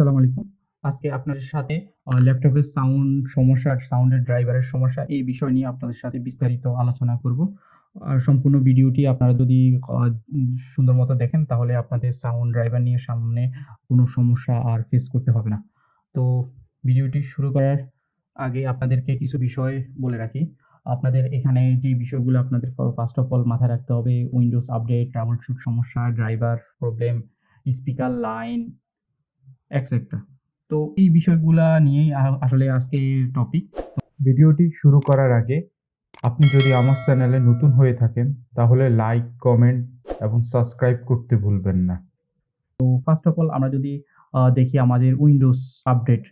আসসালামু আলাইকুম। আজকে আপনাদের সাথে ল্যাপটপের সাউন্ডের ড্রাইভারের সমস্যা এই বিষয় নিয়ে আপনাদের সাথে বিস্তারিত আলোচনা করব। সম্পূর্ণ ভিডিওটি আপনারা যদি আ সুন্দর মতো দেখেন তাহলে আপনাদের সাউন্ড ড্রাইভার নিয়ে সামনে কোনো সমস্যা আর ফেস করতে হবে না। তো ভিডিওটি শুরু করার আগে আপনাদেরকে কিছু বিষয় বলে রাখি। আপনাদের এখানে যে বিষয়গুলো আপনাদের ফার্স্ট অফ অল মাথায় রাখতে হবে উইন্ডোজ আপডেট, ট্রাবল শুট সমস্যা, driver problem, speaker line etcetera. তো এই বিষয়গুলা নিয়েই আসলে আজকে টপিক। ভিডিওটি শুরু করার আগে আপনি যদি আমার চ্যানেলে নতুন হয়ে থাকেন তাহলে লাইক, কমেন্ট এবং সাবস্ক্রাইব করতে ভুলবেন না। তো ফার্স্ট অফ অল আমরা যদি দেখি আমাদের উইন্ডোজ আপডেট।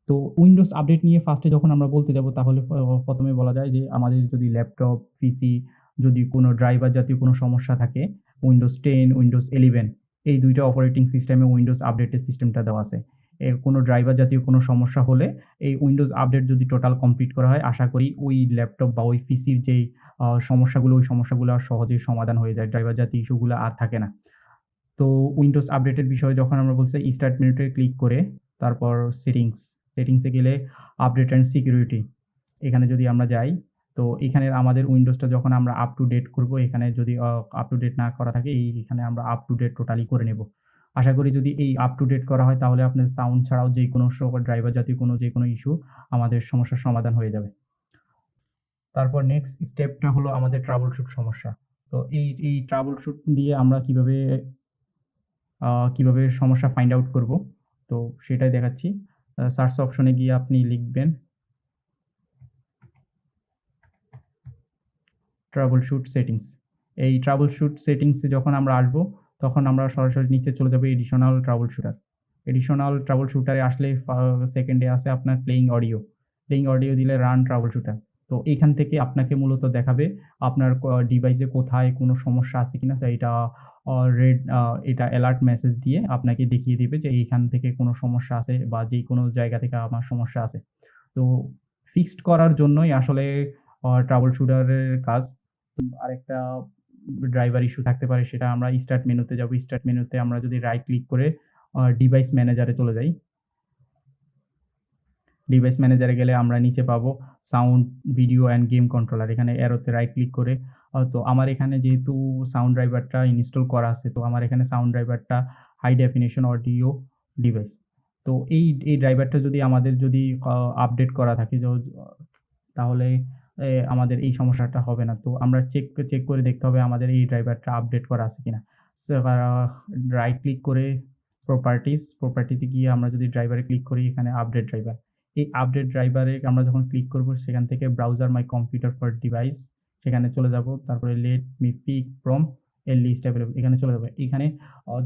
তো উইন্ডোজ আপডেট নিয়ে ফার্স্টে যখন আমরা বলতে যাব তাহলে ১ম এ বলা যায় যে আমাদের যদি ল্যাপটপ, পিসি যদি কোনো ড্রাইভার জাতীয় কোনো সমস্যা থাকে, উইন্ডোজ 10, উইন্ডোজ 11 এই ২ টা অপারেটিং সিস্টেমে উইন্ডোজ আপডেটের সিস্টেমটা দেওয়া আছে। কোনো ড্রাইভার জাতীয় কোনো সমস্যা হলে এই উইন্ডোজ আপডেট যদি টোটাল কমপ্লিট করা হয়, আশা করি ওই ল্যাপটপ বা ওই পিসির যেই সমস্যাগুলো, ওই সমস্যাগুলো আর সহজেই সমাধান হয়ে যায়। ড্রাইভার জাতীয় ইস্যুগুলো আর থাকে না। তো উইন্ডোজ আপডেটের বিষয়ে যখন আমরা বলছি স্টার্ট মেনুতে ক্লিক করে তারপর সেটিংসে গেলে আপডেট অ্যান্ড সিকিউরিটি এখানে যদি আমরা যাই, তো এখানে আমাদের উইন্ডোজটা যখন আমরা আপ টু ডেট করব, এখানে যদি আপ টু ডেট না করা থাকে এখানে আমরা আপ টু ডেট টোটালি করে নেব। আশা করি যদি এই আপ টু ডেট করা হয় তাহলে আপনার সাউন্ড ছাড়াও যেকোনো ড্রাইভার জাতীয় যেকোনো ইস্যু আমাদের সমস্যার সমাধান হয়ে যাবে। তারপর নেক্সট স্টেপটা হলো আমাদের ট্রাবল শুট সমস্যা। তো এই ট্রাবল শুট দিয়ে আমরা কিভাবে সমস্যা ফাইন্ড আউট করব, তো সেটাই দেখাচ্ছি। সার্চ অপশনে গিয়ে আপনি লিখবেন troubleshoot সেটিংস। এই troubleshoot সেটিংসে যখন আমরা আসবো, তখন আমরা সরাসরি নিচে চলে যাবো এডিশনাল troubleshooter। এডিশনাল troubleshooter এ আসলে সেকেন্ডে আছে আপনার প্লেইং অডিও। প্লেইং অডিও দিলে রান troubleshooter। তো এইখান থেকে আপনাকে মূলত দেখাবে আপনার ডিভাইসে কোথায় কোনো সমস্যা আছে কিনা। তো এটা অ রেড আ এটা অ্যালার্ট মেসেজ দিয়ে আপনাকে দেখিয়ে দিবে যে এইখান থেকে কোনো সমস্যা আছে বা যেকোনো জায়গা থেকে আমার সমস্যা আছে। তো ফিক্সড করার জন্যই আসলে troubleshooter এর কাজ। আরেকটা ড্রাইভার ইস্যু থাকতে পারে, সেটা আমরা স্টার্ট মেনুতে যাব। স্টার্ট মেনুতে আমরা যদি রাইট ক্লিক করে ডিভাইস ম্যানেজারে চলে যাই। ডিভাইস ম্যানেজারে গেলে আমরা নিচে পাবো sound, video and game controller. এখানে অ্যারোতে রাইট ক্লিক করে তো আমার এখানে যেহেতু সাউন্ড ড্রাইভারটা ইনস্টল করা আছে, তো আমার এখানে সাউন্ড ড্রাইভারটা হাই ডেফিনিশন অডিও ডিভাইস। তো এই ড্রাইভারটা যদি আমাদের আপডেট করা থাকে তাহলে আমাদের এই সমস্যাটা হবে না। তো আমরা চেক করে দেখতে হবে আমাদের এই ড্রাইভারটা আপডেট করা আছে কিনা। সো রাইট ক্লিক করে প্রপার্টিজ এ গিয়ে আমরা যদি ড্রাইভারে ক্লিক করি, এখানে আপডেট ড্রাইভার। এই আপডেট ড্রাইভারে আমরা যখন ক্লিক করব, সেখান থেকে browser my computer for device সেখানে চলে যাব। তারপরে let me pick from a list available এখানে চলে যাবে। এখানে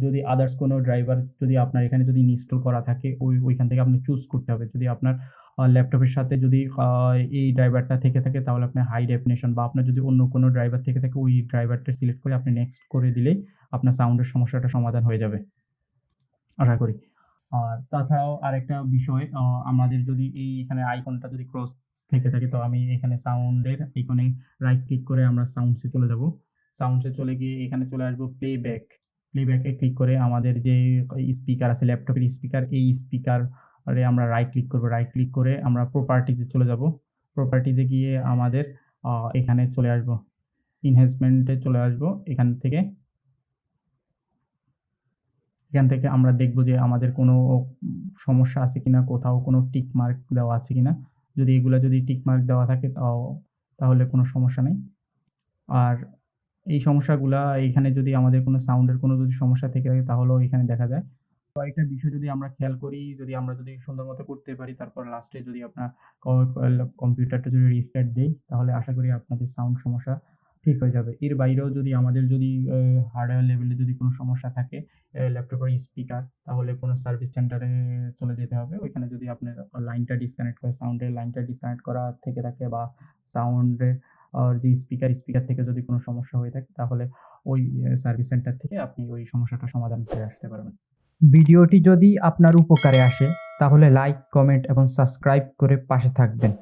যদি আদার্স কোনো ড্রাইভার যদি আপনার এখানে যদি ইনস্টল করা থাকে ওইখান থেকে আপনি চুজ করতে হবে। যদি আপনার ল্যাপটপের সাথে যদি এই ড্রাইভারটা থেকে থাকে তাহলে আপনি হাই ডেফিনিশন বা আপনার যদি অন্য কোনো ড্রাইভার থেকে থাকে ওই ড্রাইভারটা সিলেক্ট করে আপনি নেক্সট করে দিলেই আপনার সাউন্ডের সমস্যাটা সমাধান হয়ে যাবে, আশা করি। আর তাছাড়াও আরেকটা বিষয়, আমাদের যদি এখানে আইকনটা যদি ক্রস থেকে থাকে, তো আমি এখানে সাউন্ডের আইকনে রাইট ক্লিক করে আমরা সাউন্ডস এ চলে যাব। সাউন্ডস এ চলে গিয়ে এখানে চলে আসবো প্লেব্যাক। প্লেব্যাক এ ক্লিক করে আমাদের যে স্পিকার আছে ল্যাপটপের স্পিকার, এই স্পিকারে আমরা রাইট ক্লিক করব। রাইট ক্লিক করে আমরা প্রপার্টিজ এ চলে যাব। প্রপার্টিজ এ গিয়ে আমাদের এখানে চলে আসবো। এনহান্সমেন্ট এ চলে আসবো। এখান থেকে আমরা দেখব যে আমাদের কোনো সমস্যা আছে কিনা, কোথাও কোনো টিক মার্ক দেওয়া আছে কিনা। যদি এগুলা টিক মার্ক দেওয়া থাকে তাহলে কোনো সমস্যা নেই। আর এই সমস্যাগুলা এখানে যদি আমাদের কোনো সাউন্ডের কোনো যদি সমস্যা থেকে থাকে তাহলেও এখানে দেখা যায়। কয়েকটা বিষয় যদি আমরা খেয়াল করি, আমরা সুন্দর মতো করতে পারি, তারপর লাস্টে যদি আপনার ক কল কম্পিউটারটা যদি রিস্টার্ট দেই, তাহলে আশা করি আপনাদের সাউন্ড সমস্যা ঠিক হয়ে যাবে। এর বাইরেও যদি আমাদের হার্ডওয়্যার লেভেলে যদি কোনো সমস্যা থাকে ল্যাপটপের স্পিকার, তাহলে কোনো সার্ভিস সেন্টারে চলে যেতে হবে। ওইখানে যদি আপনার লাইনটা ডিসকানেক্ট করে সাউন্ডের লাইনটা ডিসকানেক্ট করা থেকে থাকে বা সাউন্ডের যে স্পিকার থেকে যদি কোনো সমস্যা হয়ে থাকে, তাহলে ওই সার্ভিস সেন্টার থেকে আপনি ওই সমস্যাটা সমাধান করে আসতে পারবেন। ভিডিওটি যদি আপনার উপকারে আসে তাহলে লাইক, কমেন্ট এবং সাবস্ক্রাইব করে পাশে থাকবেন।